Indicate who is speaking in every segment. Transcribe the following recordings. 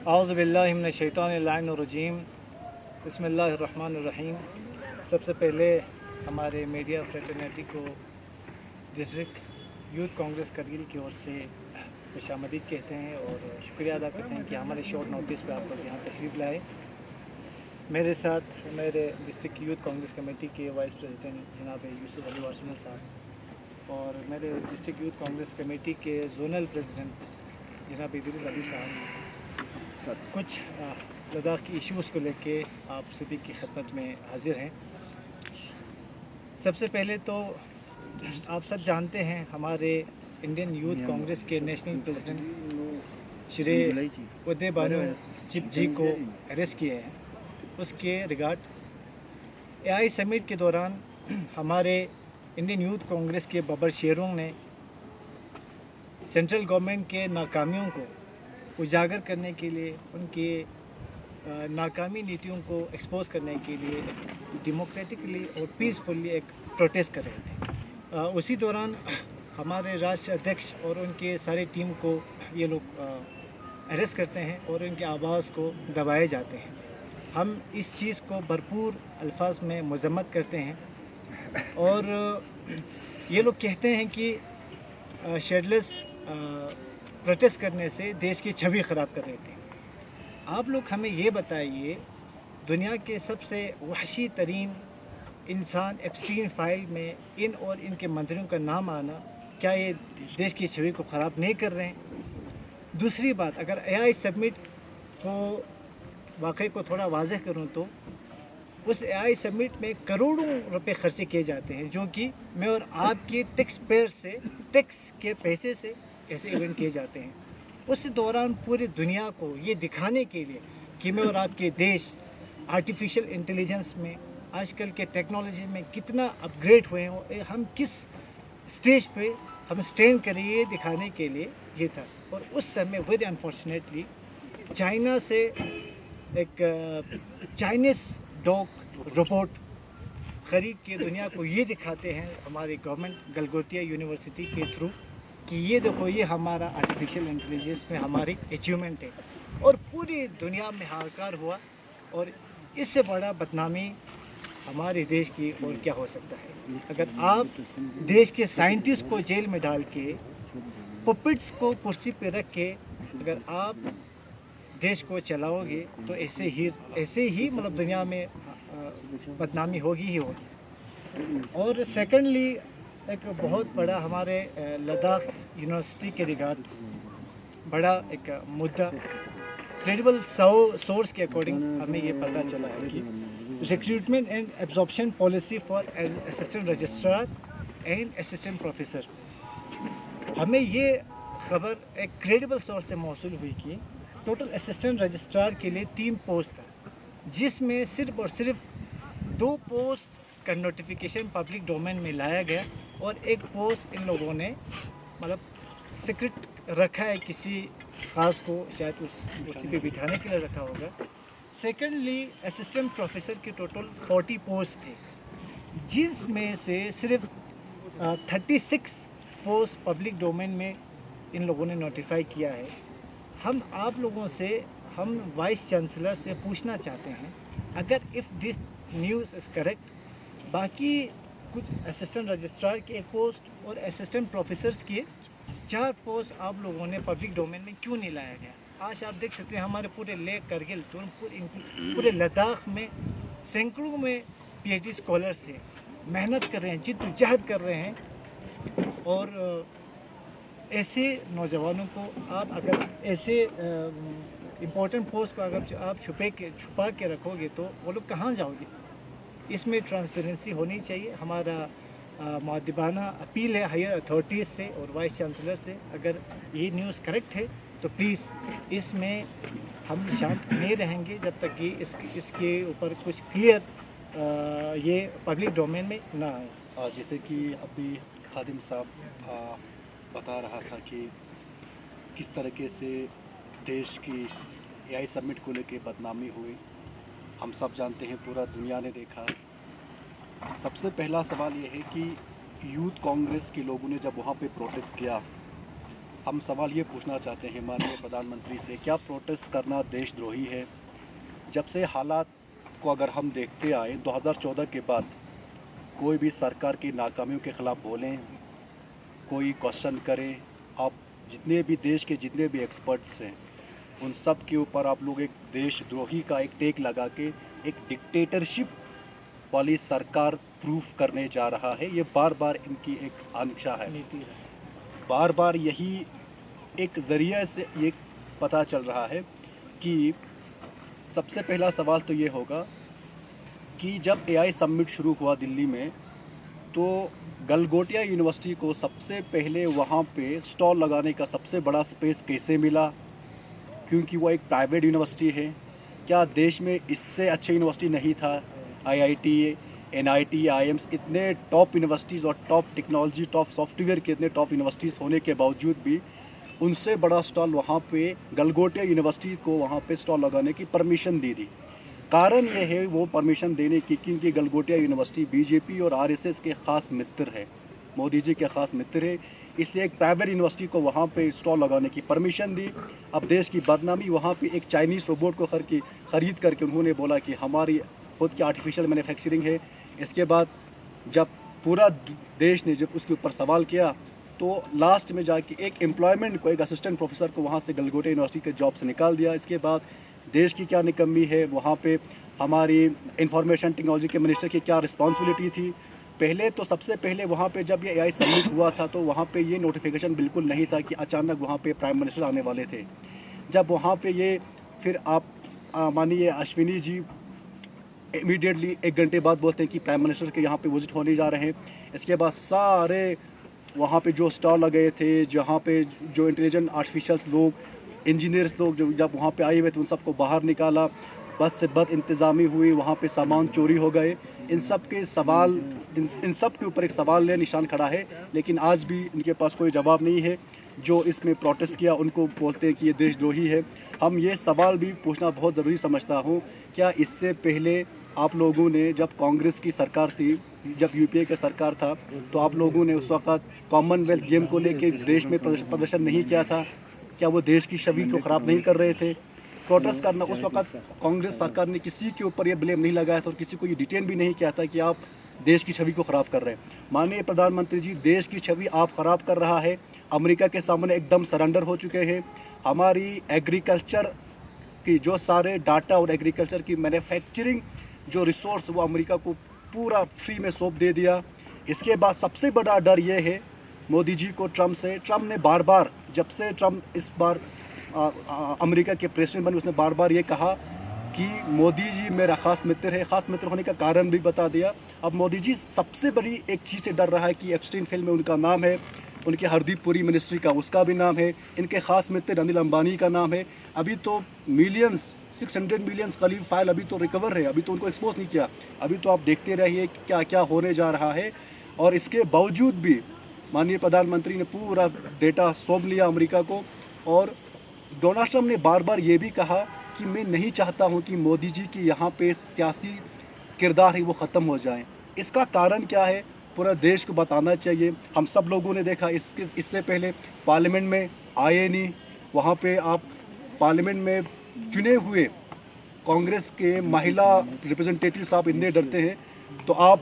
Speaker 1: औज़ुबिल्लाहिमिनश्शैतानिर्रजीम बिस्मिल्लाहिर्रहमानिर्रहीम। सबसे पहले हमारे मीडिया फ्रेटर्निटी को डिस्ट्रिक्ट यूथ कांग्रेस करगिल की ओर से खुशामदीद कहते हैं और शुक्रिया अदा करते हैं कि हमारे शॉर्ट नोटिस पर आप लोग यहाँ तशरीफ़ लाए। मेरे साथ मेरे डिस्ट्रिक्ट यूथ कांग्रेस कमेटी के वाइस प्रेसिडेंट जनाब यूसुफ अली वारसिनल साहब और मेरे डिस्ट्रिक्ट यूथ कांग्रेस कमेटी के जोनल प्रेसिडेंट जनाब इदरीस अली साहब कुछ लद्दाख की इश्यूज़ को लेके आप सभी की खिदमत में हाजिर हैं। सबसे पहले तो आप सब जानते हैं हमारे इंडियन यूथ कांग्रेस के national president Shri Uday Bhanu chip जी को अरेस्ट किए हैं। उसके रिगार्ड एआई समिट के दौरान हमारे इंडियन यूथ कांग्रेस के बबर शेरों ने सेंट्रल गवर्नमेंट के नाकामियों को उजागर करने के लिए, उनके नाकामी नीतियों को एक्सपोज करने के लिए डेमोक्रेटिकली और पीसफुली एक प्रोटेस्ट कर रहे थे। उसी दौरान हमारे राष्ट्रीय अध्यक्ष और उनके सारी टीम को ये लोग अरेस्ट करते हैं और उनके आवाज़ को दबाए जाते हैं। हम इस चीज़ को भरपूर अल्फाज में मजम्मत करते हैं और ये लोग कहते हैं कि शेडलेस प्रोटेस्ट करने से देश की छवि ख़राब कर रहे थे। आप लोग हमें ये बताइए, दुनिया के सबसे वहशी तरीन इंसान एप्स्टीन फाइल में इन और इनके मंत्रियों का नाम आना, क्या ये देश की छवि को ख़राब नहीं कर रहे हैं? दूसरी बात, अगर एआई समिट को वाक़ई को थोड़ा वाज़ेह करूँ तो उस एआई समिट में करोड़ों रुपए खर्चे किए जाते हैं, जो कि मैं और आपके टैक्स पेयर से, टैक्स के पैसे से ऐसे इवेंट किए जाते हैं। उस दौरान पूरी दुनिया को ये दिखाने के लिए कि मैं और आपके देश आर्टिफिशियल इंटेलिजेंस में, आजकल के टेक्नोलॉजी में कितना अपग्रेड हुए हैं, हम किस स्टेज पे हम स्टैंड करें, ये दिखाने के लिए ये था। और उस समय वेरी अनफॉर्चुनेटली चाइना से एक चाइनीज़ डॉग रोबोट ख़रीद के दुनिया को ये दिखाते हैं हमारी गवर्नमेंट गलगोटिया यूनिवर्सिटी के थ्रू कि ये देखो, ये हमारा आर्टिफिशियल इंटेलिजेंस में हमारी अचीवमेंट है। और पूरी दुनिया में हाहाकार हुआ और इससे बड़ा बदनामी हमारे देश की और क्या हो सकता है। अगर आप देश के साइंटिस्ट को जेल में डाल के, पुपेट्स को कुर्सी पे रख के अगर आप देश को चलाओगे तो ऐसे ही मतलब दुनिया में बदनामी होगी ही होगी। और सेकेंडली, एक बहुत बड़ा हमारे लद्दाख यूनिवर्सिटी के रिगार्ड बड़ा एक मुद्दा, क्रेडिबल सोर्स के अकॉर्डिंग हमें ये पता चला है कि recruitment and absorption policy for assistant registrar and assistant professor, हमें ये खबर एक क्रेडिबल सोर्स से मौसूल हुई कि टोटल असिस्टेंट रजिस्ट्रार के लिए 3 पोस्ट था, जिसमें सिर्फ और सिर्फ 2 पोस्ट का नोटिफिकेशन पब्लिक डोमेन में लाया गया और एक पोस्ट इन लोगों ने मतलब सीक्रेट रखा है, किसी ख़ास को शायद उस कुर्सी पे बिठाने के लिए रखा होगा। सेकेंडली, असिस्टेंट प्रोफेसर के टोटल 40 पोस्ट थे, जिसमें से सिर्फ 36 पोस्ट पब्लिक डोमेन में इन लोगों ने नोटिफाई किया है। हम आप लोगों से, हम वाइस चांसलर से पूछना चाहते हैं, अगर if this news is correct, बाकी कुछ असिस्टेंट रजिस्ट्रार के 1 पोस्ट और असिस्टेंट प्रोफेसर्स के 4 पोस्ट आप लोगों ने पब्लिक डोमेन में क्यों नहीं लाया गया? आज आप देख सकते हैं हमारे पूरे लेह करगिल, पूरे लद्दाख में सैकड़ों में पीएचडी स्कॉलर से मेहनत कर रहे हैं, जिद्दोजहद कर रहे हैं। और ऐसे नौजवानों को आप अगर ऐसे इम्पोर्टेंट पोस्ट को अगर आप छुपा के रखोगे तो वो लोग कहाँ जाओगे? इसमें ट्रांसपेरेंसी होनी चाहिए। हमारा मुअद्दिबाना अपील है हायर अथॉरिटीज़ से और वाइस चांसलर से, अगर ये न्यूज़ करेक्ट है तो प्लीज़ इसमें हम शांत नहीं रहेंगे जब तक कि इसके ऊपर कुछ क्लियर ये पब्लिक डोमेन में ना आए।
Speaker 2: जैसे कि अभी खादिम साहब बता रहा था कि किस तरीके से देश की एआई समिट को लेके बदनामी हुई, हम सब जानते हैं, पूरा दुनिया ने देखा। सबसे पहला सवाल ये है कि यूथ कांग्रेस के लोगों ने जब वहाँ पे प्रोटेस्ट किया हम सवाल ये पूछना चाहते हैं माननीय प्रधानमंत्री से, क्या प्रोटेस्ट करना देशद्रोही है? जब से हालात को अगर हम देखते आए 2014 के बाद, कोई भी सरकार की नाकामियों के ख़िलाफ़ बोलें, कोई क्वेश्चन करें, आप जितने भी देश के जितने भी एक्सपर्ट्स हैं उन सब के ऊपर आप लोग एक देशद्रोही का एक टेक लगा के एक डिक्टेटरशिप वाली सरकार प्रूफ करने जा रहा है। ये बार बार इनकी एक आंक्षा है,
Speaker 1: नीति है।
Speaker 2: बार बार यही एक ज़रिए से ये पता चल रहा है कि सबसे पहला सवाल तो ये होगा कि जब एआई समिट शुरू हुआ दिल्ली में, तो गलगोटिया यूनिवर्सिटी को सबसे पहले वहाँ पे स्टॉल लगाने का सबसे बड़ा स्पेस कैसे मिला? क्योंकि वो एक प्राइवेट यूनिवर्सिटी है। क्या देश में इससे अच्छी यूनिवर्सिटी नहीं था? आईआईटी, एनआईटी, आईएम्स, इतने टॉप यूनिवर्सिटीज़ और टॉप टेक्नोलॉजी, टॉप सॉफ्टवेयर के इतने टॉप यूनिवर्सिटीज़ होने के बावजूद भी उनसे बड़ा स्टॉल वहाँ पे गलगोटिया यूनिवर्सिटी को वहाँ पे स्टॉल लगाने की परमिशन दी थी। कारण ये है वो परमिशन देने की क्योंकि गलगोटिया यूनिवर्सिटी बीजेपी और आरएसएस के ख़ास मित्र है, मोदी जी के ख़ास मित्र है, इसलिए एक प्राइवेट यूनिवर्सिटी को वहाँ पे स्टॉल लगाने की परमिशन दी। अब देश की बदनामी, वहाँ पे एक चाइनीज़ रोबोट को ख़रीद करके उन्होंने बोला कि हमारी खुद की आर्टिफिशियल मैन्युफैक्चरिंग है। इसके बाद जब पूरा देश ने जब उसके ऊपर सवाल किया, तो लास्ट में जाके एक एम्प्लॉयमेंट को, एक असिस्टेंट प्रोफेसर को वहाँ से गलगोटिया यूनिवर्सिटी के जॉब से निकाल दिया। इसके बाद देश की क्या निकम्मी है, वहाँ पे हमारी इंफॉर्मेशन टेक्नोलॉजी के मिनिस्टर की क्या रिस्पॉन्सिबिलिटी थी। पहले तो सबसे पहले वहाँ पे जब ये एआई समिट हुआ था तो वहाँ पे ये नोटिफिकेशन बिल्कुल नहीं था कि अचानक वहाँ पे प्राइम मिनिस्टर आने वाले थे। जब वहाँ पे ये फिर आप मानिए अश्विनी जी इमीडिएटली 1 घंटे बाद बोलते हैं कि प्राइम मिनिस्टर के यहाँ पे विजिट होने जा रहे हैं। इसके बाद सारे वहाँ पे जो स्टॉल लगे थे, जहाँ पे जो इंटेलिजेंट आर्टिफिशियल्स लोग, इंजीनियर्स लोग जो जब वहाँ पे आए हुए थे उन सबको बाहर निकाला। बद से बद इंतज़ामी हुई, वहाँ पे सामान चोरी हो गए। इन सब के सवाल, इन सब के ऊपर एक सवाल या निशान खड़ा है, लेकिन आज भी इनके पास कोई जवाब नहीं है। जो इसमें प्रोटेस्ट किया उनको बोलते हैं कि ये देशद्रोही है। हम ये सवाल भी पूछना बहुत ज़रूरी समझता हूँ, क्या इससे पहले आप लोगों ने, जब कांग्रेस की सरकार थी, जब यूपीए का सरकार था, तो आप लोगों ने उस वक़्त कॉमनवेल्थ गेम को लेके देश में प्रदर्शन नहीं किया था? क्या वो देश की छवि को ख़राब नहीं कर रहे थे? प्रोटेस्ट करना उस वक़्त कांग्रेस सरकार ने किसी के ऊपर ये ब्लेम नहीं लगाया था और किसी को ये डिटेन भी नहीं किया था कि आप देश की छवि को ख़राब कर रहे हैं। माननीय प्रधानमंत्री जी, देश की छवि आप ख़राब कर रहा है। अमेरिका के सामने एकदम सरेंडर हो चुके हैं। हमारी एग्रीकल्चर की जो सारे डाटा और एग्रीकल्चर की मैन्युफैक्चरिंग जो रिसोर्स, वो अमेरिका को पूरा फ्री में सौंप दे दिया। इसके बाद सबसे बड़ा डर ये है मोदी जी को ट्रम्प से। ट्रम्प ने बार बार, जब से ट्रम्प इस बार अमेरिका के प्रेसिडेंट बने, उसने बार बार ये कहा कि मोदी जी मेरा ख़ास मित्र है। ख़ास मित्र होने का कारण भी बता दिया। अब मोदी जी सबसे बड़ी एक चीज़ से डर रहा है कि एप्स्टीन फिल्म में उनका नाम है, उनके हरदीप पुरी मिनिस्ट्री का उसका भी नाम है, इनके ख़ास मित्र अनिल अंबानी का नाम है। अभी तो मिलियंस, 600 मिलियंस करीब फाइल अभी तो रिकवर है, अभी तो उनको एक्सपोज नहीं किया। अभी तो आप देखते रहिए क्या क्या होने जा रहा है। और इसके बावजूद भी माननीय प्रधानमंत्री ने पूरा डेटा सौंप लिया अमेरिका को। और डोनाल्ड ट्रम्प ने बार बार ये भी कहा कि मैं नहीं चाहता हूँ कि मोदी जी की यहाँ पे सियासी किरदार है वो ख़त्म हो जाए। इसका कारण क्या है, पूरा देश को बताना चाहिए। हम सब लोगों ने देखा इससे पहले पार्लियामेंट में आए नहीं, वहाँ पे आप पार्लियामेंट में चुने हुए कांग्रेस के महिला रिप्रेजेंटेटिव साहब इतने डरते हैं, तो आप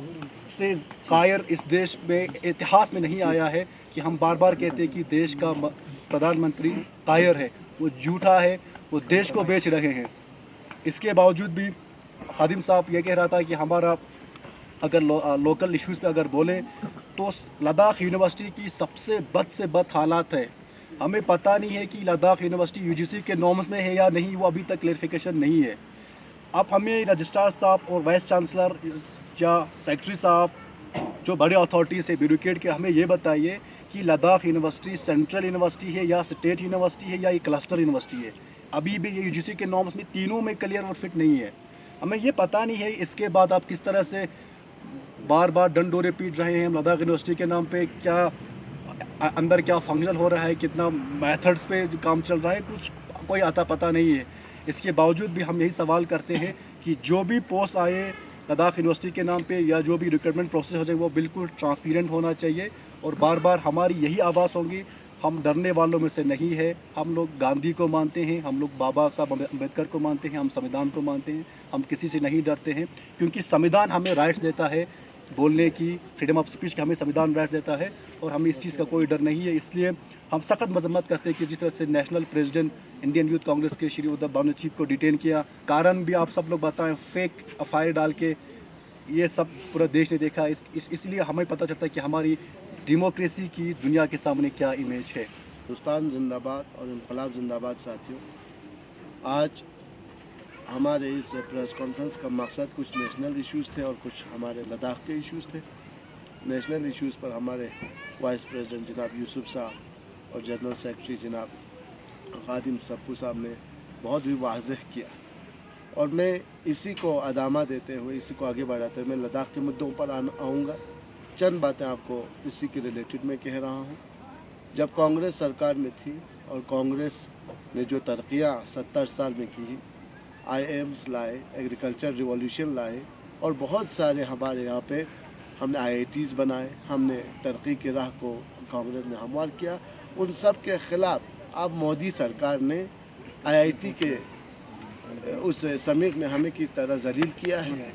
Speaker 2: से कायर इस देश में इतिहास में नहीं आया है कि हम बार बार कहते हैं कि देश का प्रधानमंत्री कायर है, वो झूठा है, वो देश को बेच रहे हैं। इसके बावजूद भी खादिम साहब ये कह रहा था कि हमारा अगर लोकल इश्यूज़ पे अगर बोले तो लद्दाख यूनिवर्सिटी की सबसे बद से बद हालात है। हमें पता नहीं है कि लद्दाख यूनिवर्सिटी यूजीसी के नॉर्म्स में है या नहीं, वो अभी तक क्लेरिफिकेशन नहीं है। अब हमें रजिस्ट्रार साहब और वाइस चांसलर या सेक्रेटरी साहब, जो बड़े अथॉरिटीज़ है ब्यूरोक्रेट के, हमें ये बताइए कि लद्दाख यूनिवर्सिटी सेंट्रल यूनिवर्सिटी है या स्टेट यूनिवर्सिटी है या ये क्लस्टर यूनिवर्सिटी है। अभी भी ये यूजीसी के नॉर्म्स में तीनों में क्लियर और फिट नहीं है। हमें ये पता नहीं है। इसके बाद आप किस तरह से बार बार डंडोरे पीट रहे हैं लद्दाख यूनिवर्सिटी के नाम पे, क्या अंदर क्या फंक्शन हो रहा है, कितना मेथड्स पे काम चल रहा है, कुछ कोई आता पता नहीं है। इसके बावजूद भी हम यही सवाल करते हैं कि जो भी पोस्ट आए लद्दाख यूनिवर्सिटी के नाम पे या जो भी रिक्रूटमेंट प्रोसेस हो जाए वो बिल्कुल ट्रांसपेरेंट होना चाहिए। और बार बार हमारी यही आवाज़ होगी हम डरने वालों में से नहीं है। हम लोग गांधी को मानते हैं, हम लोग बाबा साहब अम्बेडकर को मानते हैं, हम संविधान को मानते हैं। हम किसी से नहीं डरते हैं, क्योंकि संविधान हमें राइट्स देता है बोलने की, फ्रीडम ऑफ स्पीच का हमें संविधान राइट्स देता है, और हमें इस चीज़ का कोई डर नहीं है। इसलिए हम सख्त मजम्मत करते हैं कि जिस तरह से national president Indian youth Congress के श्री उद्धव बानर्जी को डिटेन किया, कारण भी आप सब लोग बताएं, फेक एफआईआर डाल के, ये सब पूरा देश ने देखा। इसलिए हमें पता चलता है कि हमारी डेमोक्रेसी की दुनिया के सामने क्या इमेज है।
Speaker 3: हिंदुस्तान जिंदाबाद और इनकलाब जिंदाबाद। साथियों, आज हमारे इस प्रेस कॉन्फ्रेंस का मकसद कुछ नेशनल इश्यूज़ थे और कुछ हमारे लद्दाख के इश्यूज़ थे। नेशनल इश्यूज़ पर हमारे वाइस प्रेसिडेंट जनाब यूसुफ साहब और जनरल सेक्रेटरी जनाब खादिम सप्पू साहब ने बहुत ही वाज़ेह किया, और मैं इसी को अदामा देते हुए, इसी को आगे बढ़ाते हुए मैं लद्दाख के मुद्दों पर आऊँगा। चंद बातें आपको इसी के रिलेटेड में कह रहा हूँ। जब कांग्रेस सरकार में थी और कांग्रेस ने जो तरक्कियाँ 70 साल में की, IIMs लाए, एग्रीकल्चर रिवॉल्यूशन लाए, और बहुत सारे हमारे यहाँ पे हमने IITs बनाए, हमने तरक्की की राह को कांग्रेस ने हमवार किया। उन सब के ख़िलाफ़ अब मोदी सरकार ने IIT के उस समिट में हमें किस तरह जलील किया है।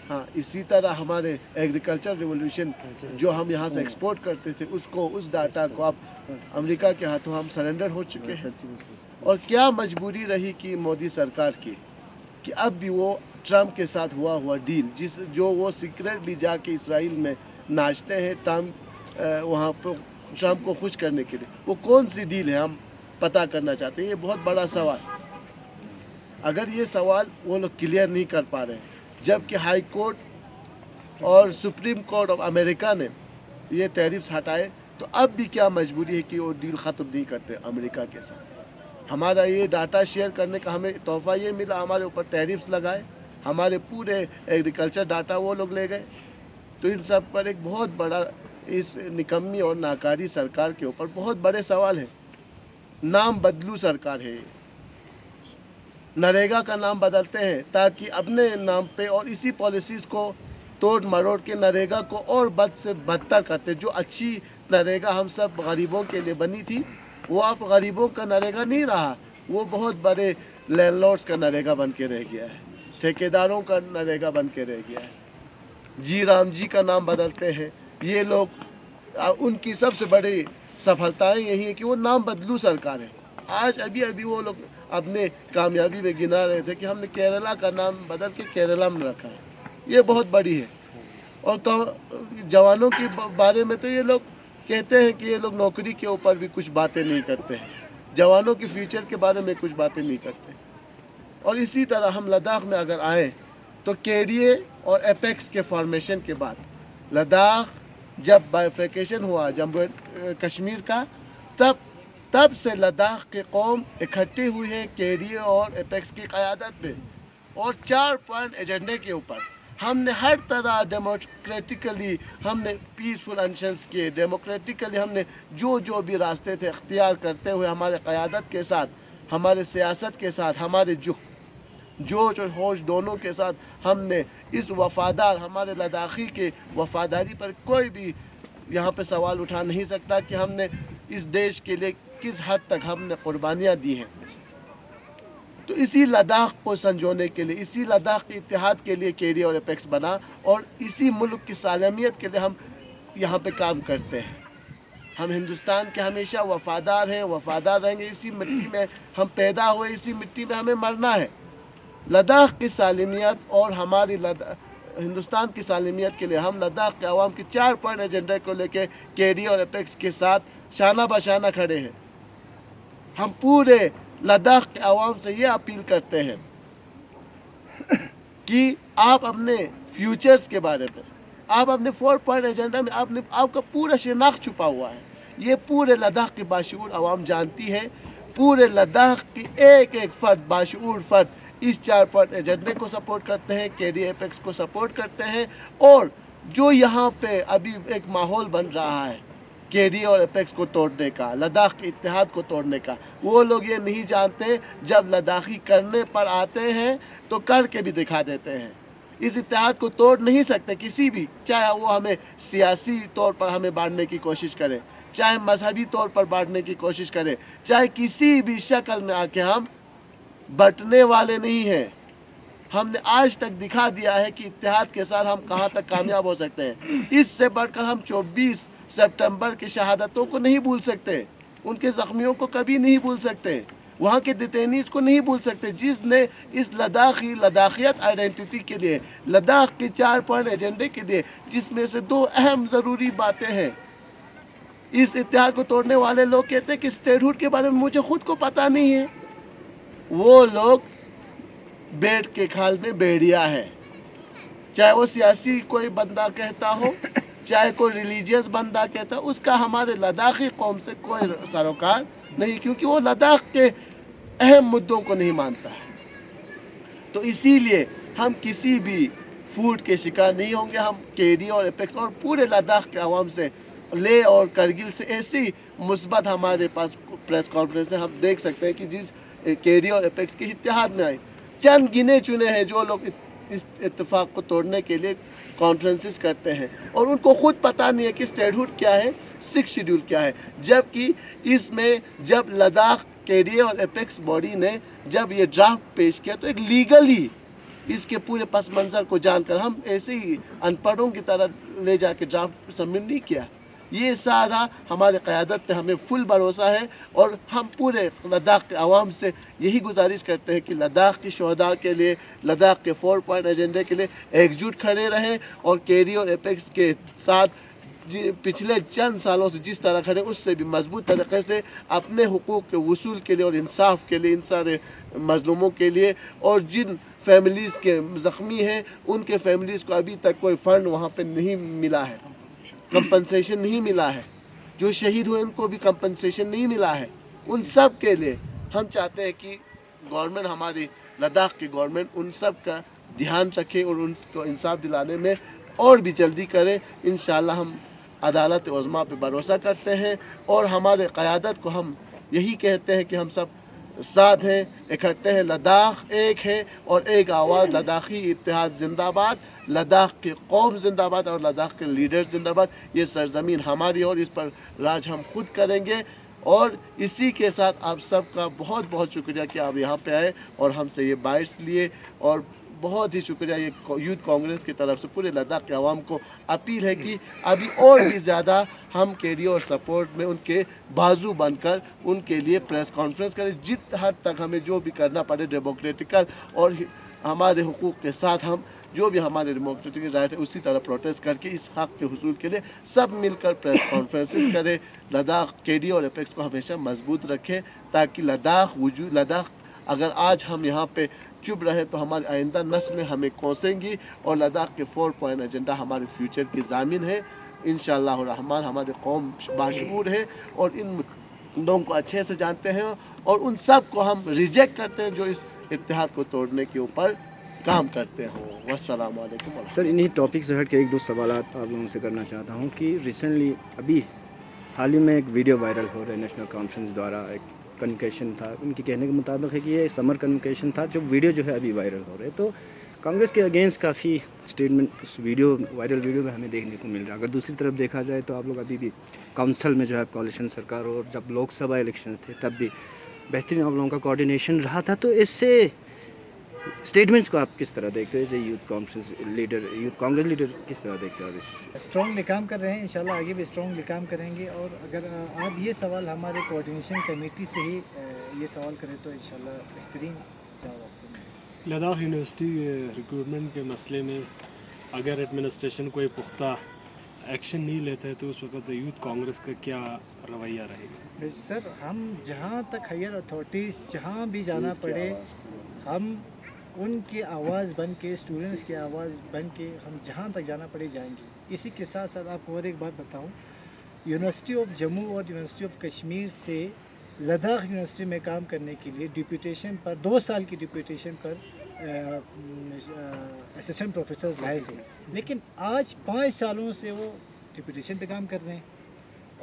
Speaker 3: हाँ, इसी तरह हमारे एग्रीकल्चर रिवॉल्यूशन जो हम यहाँ से एक्सपोर्ट करते थे, उसको, उस डाटा को अब अमेरिका के हाथों हम सरेंडर हो चुके हैं। और क्या मजबूरी रही कि मोदी सरकार की कि अब भी वो ट्रम्प के साथ हुआ डील, जो वो सीक्रेटली जाके इसराइल में नाचते हैं वहाँ पर ट्रम्प को खुश करने के लिए, वो कौन सी डील है, हम पता करना चाहते हैं। ये बहुत बड़ा सवाल। अगर ये सवाल वो लोग क्लियर नहीं कर पा रहे हैं, जबकि हाई कोर्ट और सुप्रीम कोर्ट ऑफ अमेरिका ने ये टैरिफ्स हटाए, तो अब भी क्या मजबूरी है कि वो डील ख़त्म नहीं करते अमेरिका के साथ। हमारा ये डाटा शेयर करने का हमें तोहफा ये मिला, हमारे ऊपर टैरिफ्स लगाए, हमारे पूरे एग्रीकल्चर डाटा वो लोग ले गए। तो इन सब पर एक बहुत बड़ा, इस निकम्मी और नाकारी सरकार के ऊपर बहुत बड़े सवाल हैं। नाम बदलू सरकार है, नरेगा का नाम बदलते हैं ताकि अपने नाम पे, और इसी पॉलिसीज़ को तोड़ मरोड़ के नरेगा को और बद से बदतर करते। जो अच्छी नरेगा हम सब गरीबों के लिए बनी थी, वो अब गरीबों का नरेगा नहीं रहा, वो बहुत बड़े लैंडलॉर्ड्स का नरेगा बन के रह गया है, ठेकेदारों का नरेगा बन के रह गया है। जी राम जी का नाम बदलते हैं ये लोग। उनकी सबसे बड़ी सफलताएं यही है कि वो नाम बदलू सरकार है। आज अभी अभी वो लोग अपने कामयाबी में गिना रहे थे कि हमने केरला का नाम बदल के केरला में रखा है, ये बहुत बड़ी है। और तो जवानों के बारे में तो ये लोग कहते हैं कि ये लोग नौकरी के ऊपर भी कुछ बातें नहीं करते हैं, जवानों के फ्यूचर के बारे में कुछ बातें नहीं करते। और इसी तरह हम लद्दाख में अगर आए तो KDA और एपेक्स के फॉर्मेशन के बाद लद्दाख जब बाइफर्केशन हुआ जम्मू कश्मीर का, तब से लद्दाख के कौम इकट्ठी हुई है KDA और एपेक्स की क़यादत पे, और 4 पॉइंट एजेंडे के ऊपर हमने हर तरह डेमोक्रेटिकली हमने पीसफुल अनशंस किए, डेमोक्रेटिकली हमने जो भी रास्ते थे अख्तियार करते हुए हमारे क़यादत के साथ, हमारे सियासत के साथ, हमारे जोश और होश दोनों के साथ हमने इस वफ़ादार, हमारे लद्दाखी के वफ़ादारी पर कोई भी यहाँ पे सवाल उठा नहीं सकता कि हमने इस देश के लिए किस हद तक हमने कुर्बानियाँ दी हैं। तो इसी लद्दाख को संजोने के लिए, इसी लद्दाख के इत्तेहाद के लिए KDA और एपेक्स बना, और इसी मुल्क की सालमियत के लिए हम यहाँ पे काम करते हैं। हम हिंदुस्तान के हमेशा वफ़ादार हैं, वफ़ादार रहेंगे। इसी मिट्टी में हम पैदा हुए, इसी मिट्टी में हमें मरना है। लद्दाख की सालमियत और हमारी हिंदुस्तान की सालमियत के लिए हम लद्दाख के अवाम के 4 पॉइंट एजेंडे को लेकर KDA और एपेक्स के साथ शाना बशाना खड़े हैं। हम पूरे लद्दाख के अवाम से ये अपील करते हैं कि आप अपने फ्यूचर्स के बारे में, आप अपने 4 पॉइंट एजेंडा में आपका पूरा शिनाख्त छुपा हुआ है। ये पूरे लद्दाख की बाशऊर अवाम जानती है। पूरे लद्दाख की एक फर्द, बाशऊर फर्द इस 4 पॉइंट एजेंडे को सपोर्ट करते हैं, KDA एपेक्स को सपोर्ट करते हैं। और जो यहाँ पे अभी एक माहौल बन रहा है KDA और एपेक्स को तोड़ने का, लद्दाख के इत्तेहाद को तोड़ने का, वो लोग ये नहीं जानते जब लद्दाखी करने पर आते हैं तो करके भी दिखा देते हैं। इस इत्तेहाद को तोड़ नहीं सकते किसी भी, चाहे वो हमें सियासी तौर पर हमें बांटने की कोशिश करें, चाहे मजहबी तौर पर बांटने की कोशिश करें, चाहे किसी भी शक्ल में आके हम बंटने वाले नहीं हैं। हमने आज तक दिखा दिया है कि इत्तेहाद के साथ हम कहाँ तक कामयाब हो सकते हैं। इससे बढ़कर हम 24 सितंबर की शहादतों को नहीं भूल सकते, उनके ज़ख्मियों को कभी नहीं भूल सकते, वहाँ के डिटेनीज को नहीं भूल सकते, जिसने इस लद्दाखियत आइडेंटिटी के लिए, लद्दाख के 4 पॉइंट एजेंडे के लिए, जिसमें से 2 अहम ज़रूरी बातें हैं। इस इत्तेहाद को तोड़ने वाले लोग कहते हैं कि स्टेटहुड के बारे में मुझे खुद को पता नहीं है। वो लोग बेड के खाल में बेड़िया है, चाहे वो सियासी कोई बंदा कहता हो, चाहे कोई रिलीजियस बंदा कहता हो, उसका हमारे लद्दाखी कौम से कोई सरोकार नहीं, क्योंकि वो लद्दाख के अहम मुद्दों को नहीं मानता है। तो इसीलिए हम किसी भी फूट के शिकार नहीं होंगे। हम केडी और एपेक्स और पूरे लद्दाख के अवाम से, ले और करगिल से ऐसी मुस्बत हमारे पास प्रेस कॉन्फ्रेंस है। हम देख सकते हैं कि जिस केडी और एपेक्स के इत्तेहाद में आए, चंद गिने चुने हैं जो लोग इस इत्तेफाक को तोड़ने के लिए कॉन्फ्रेंसेस करते हैं, और उनको खुद पता नहीं है कि स्टेटहुड क्या है, 6 शेड्यूल क्या है। जबकि इसमें जब लद्दाख केडीए और एपेक्स बॉडी ने जब ये ड्राफ्ट पेश किया तो एक लीगली इसके पूरे पस मंज़र को जानकर, हम ऐसे ही अनपढ़ों की तरह ले जाके ड्राफ्ट सबमिट नहीं किया। ये सारा हमारे क़यादत पे हमें फुल भरोसा है, और हम पूरे लद्दाख के अवाम से यही गुजारिश करते हैं कि लद्दाख की शहदा के लिए, लद्दाख के 4 पॉइंट एजेंडे के लिए एकजुट खड़े रहें, और केडी और एपेक्स के साथ पिछले चंद सालों से जिस तरह खड़े, उससे भी मजबूत तरीके से अपने हुकूक के वसूल के लिए और इंसाफ के लिए, इन सारे मजलूमों के लिए, और जिन फैमिलीज़ के ज़ख्मी हैं उनके फैमिलीज़ को अभी तक कोई फ़ंड वहाँ पे नहीं मिला है, कंपनसेशन नहीं मिला है, जो शहीद हुए उनको भी कंपनसेशन नहीं मिला है। उन सब के लिए हम चाहते हैं कि गवर्नमेंट, हमारी लद्दाख की गवर्नमेंट उन सब का ध्यान रखे और उनको इंसाफ दिलाने में और भी जल्दी करे। इंशाल्लाह हम अदालत उज़्मा पे भरोसा करते हैं, और हमारे क़यादत को हम यही कहते हैं कि हम सब साथ हैं, इकट्ठे हैं, लद्दाख एक है और एक आवाज़, लद्दाखी इत्तेहाद जिंदाबाद, लद्दाख की कौम जिंदाबाद और लद्दाख के लीडर जिंदाबाद। ये सरजमीन हमारी और इस पर राज हम खुद करेंगे। और इसी के साथ आप सबका बहुत बहुत शुक्रिया कि आप यहाँ पे आए और हमसे ये बाइट्स लिए, और बहुत ही शुक्रिया ये यूथ कांग्रेस की तरफ से पूरे लद्दाख के अवाम को अपील है कि अभी और भी ज़्यादा हम केडी और सपोर्ट में उनके बाजू बनकर उनके लिए प्रेस कॉन्फ्रेंस करें, जित हद तक हमें जो भी करना पड़े डेमोक्रेटिकल और हमारे हुकूक के साथ हम जो भी हमारे डेमोक्रेटिक राइट है उसी तरह प्रोटेस्ट करके इस हक़ के हुसूल के लिए सब मिलकर प्रेस कॉन्फ्रेंसेस करें। लद्दाख केडी और एपेक्स को हमेशा मजबूत रखें, ताकि लद्दाख अगर आज हम यहाँ पे चुप रहे तो हमारी आइंदा नस्लें हमें कोसेंगी, और लद्दाख के 4 पॉइंट एजेंडा हमारे फ्यूचर की ज़ामिन है। इंशाअल्लाह रहमान हमारे कौम बाशऊर है और इन मुद्दों को अच्छे से जानते हैं, और उन सब को हम रिजेक्ट करते हैं जो इस इत्तेहाद को तोड़ने के ऊपर काम करते हों। वस्सलाम वालेकुम।
Speaker 4: सर, इन्हीं टॉपिक से हट के 1-2 सवालात आप लोगों से करना चाहता हूँ कि रिसेंटली अभी हाल ही में एक वीडियो वायरल हो रहा है नेशनल कॉन्फ्रेंस द्वारा, एक कन्वोकेशन था, उनके कहने के मुताबिक है कि ये समर कन्वोकेशन था, जो वीडियो जो है अभी वायरल हो रहा है। तो कांग्रेस के अगेंस्ट काफ़ी स्टेटमेंट उस वायरल वीडियो में हमें देखने को मिल रहा है। अगर दूसरी तरफ देखा जाए तो आप लोग अभी भी काउंसिल में जो है कोalition सरकार, और जब लोकसभा इलेक्शन थे तब भी बेहतरीन आप लोगों का कोऑर्डिनेशन रहा था। तो इससे स्टेटमेंट्स को आप किस तरह देखते हैं? यूथ कांग्रेस लीडर किस तरह देखते हैं? इस
Speaker 1: स्ट्रॉन्गली काम कर रहे हैं, इंशाल्लाह आगे भी स्ट्रॉन्गली काम करेंगे। और अगर आप ये सवाल हमारे कोऑर्डिनेशन कमेटी से ही ये सवाल करें तो इंशाल्लाह बेहतरीन जवाब आपको मिलेगा।
Speaker 5: लद्दाख यूनिवर्सिटी रिक्रूटमेंट के मसले में अगर एडमिनिस्ट्रेशन कोई पुख्ता एक्शन नहीं लेता है तो उस वक्त यूथ कांग्रेस का क्या रवैया रहेगा?
Speaker 1: सर, हम जहाँ तक हायर अथॉरिटीज़ जहाँ भी जाना पड़े, हम उनकी आवाज़ बन के, स्टूडेंट्स की आवाज़ बन के हम जहाँ तक जाना पड़े जाएंगे। इसी के साथ साथ आपको और एक बात बताऊँ, यूनिवर्सिटी ऑफ जम्मू और यूनिवर्सिटी ऑफ कश्मीर से लद्दाख यूनिवर्सिटी में काम करने के लिए डिप्यूटेशन पर 2 साल की डिप्यूटेशन पर असिस्टेंट प्रोफेसर लाए थे, लेकिन आज 5 सालों से वो डिप्यूटेशन पे काम कर रहे हैं।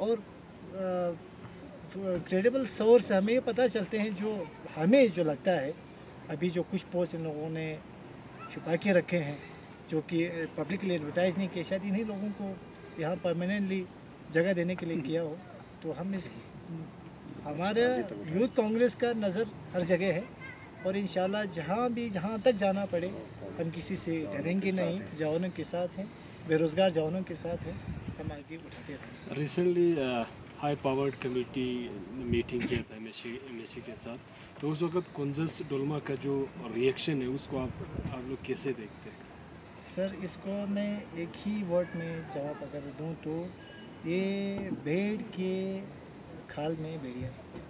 Speaker 1: और क्रेडिबल सोर्स हमें ये पता चलते हैं, जो हमें जो लगता है अभी जो कुछ पोस्ट इन लोगों ने छुपा के रखे हैं, जो कि पब्लिकली एडवर्टाइज़ नहीं किए, शायद इन्हीं लोगों को यहाँ परमानेंटली जगह देने के लिए किया हो। तो हम इस हमारे यूथ कांग्रेस का नज़र हर जगह है और इंशाल्लाह जहाँ तक जाना पड़े हम किसी से डरेंगे नहीं, जवानों के साथ हैं, बेरोज़गार जवानों के साथ हैं, हम आगे उठाते रहेंगे।
Speaker 5: Recently high powered committee meeting किया था एमएससी के साथ, तो उस वक्त कुंजस डोलमा का जो रिएक्शन है उसको आप लोग कैसे देखते हैं?
Speaker 1: सर इसको मैं एक ही वर्ड में जवाब अगर दूं तो ये भेड़ के खाल में भेड़िया है।